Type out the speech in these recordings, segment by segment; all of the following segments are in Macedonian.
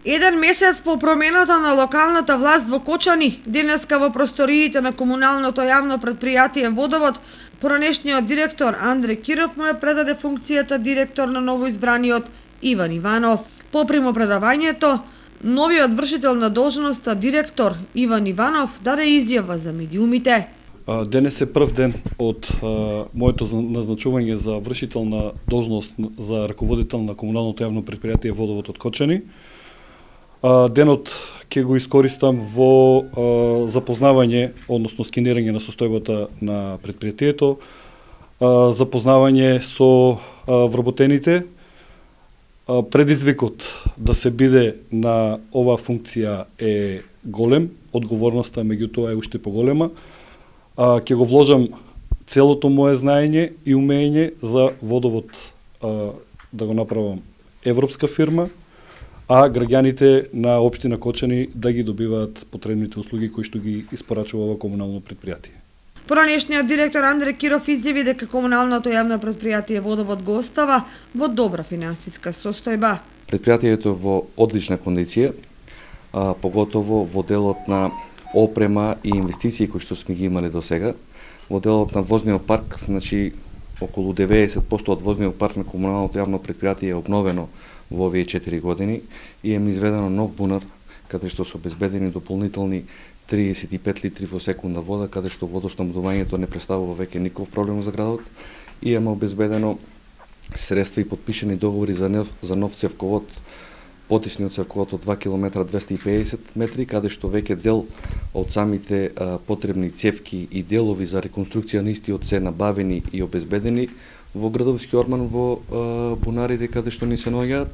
Еден месец по промената на локалната власт во Кочани, денеска во просториите на комуналното јавно претпријатие Водовод, поранешниот директор Андре Киров му ја предаде функцијата директор на новоизбраниот Иван Иванов. По примопредавањето, новиот вршител на должноста директор Иван Иванов даде изјава за медиумите. Денес е прв ден од моето назначување за вршител на должност за раководител на комуналното јавно претпријатие Водовод од Кочани. Денот ќе го искористам во запознавање, односно скенирање на состојбата на претпријатието, запознавање со вработените. Предизвикот да се биде на оваа функција е голем, одговорноста меѓутоа е уште поголема. Ќе го вложам целото мое знаење и умење за Водовод да го направам европска фирма, а граѓаните на општина Кочани да ги добиваат потребните услуги кои што ги испорачува ова комунално претпријатие. Поранешниот директор Андре Киров изјави дека комуналното јавно претпријатие Водовод го остава во добра финансиска состојба. Претпријатието е во одлична кондиција, поготово во делот на опрема и инвестиции кои што сме ги имале до сега. Во делот на возниот парк, значи околу 90% од возниот парк на комуналното јавно претпријатие е обновено во овие 4 години и е изведено нов бунар, каде што се обезбедени дополнителни 35 литри во секунда вода, каде што водоснабдувањето не представува веќе никаков проблем за градот. И имаме обезбедено средства и подпишани договори за нов цевковод, потисниот цевковод од 2 км 250 метри, каде што веќе дел од самите потребни цевки и делови за реконструкција на истиот се набавени и обезбедени во градовски орман во бунарите каде што ни се наоѓаат.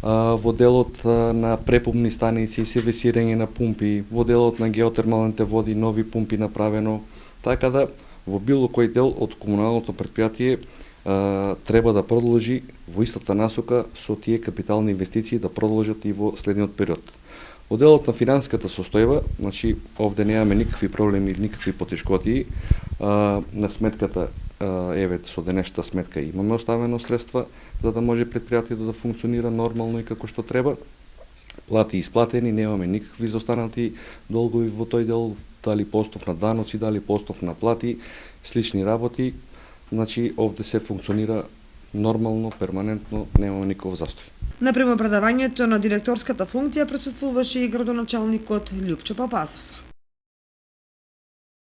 Во делот на препумни станици, сервисирање на пумпи, во делот на геотермалните води, нови пумпи направено, така да во било кој дел од комуналното претпријатие треба да продолжи во истата насока со тие капитални инвестиции да продолжат и во следниот период. Во делот на финансиската состојба, значи овде немаме никакви проблеми или никакви потешкоти. На сметката, еве со денешната сметка имаме оставено средства за да може претпријатието да функционира нормално и како што треба. Плати исплатени, немаме никакви заостанати долгови во тој дел, дали по основ на даноци, дали по основ на плати, слични работи. Значи овде се функционира нормално, перманентно, немаме никаков застој. На примопредавањето на директорската функција присуствуваше и градоначалникот Љупчо Папазов.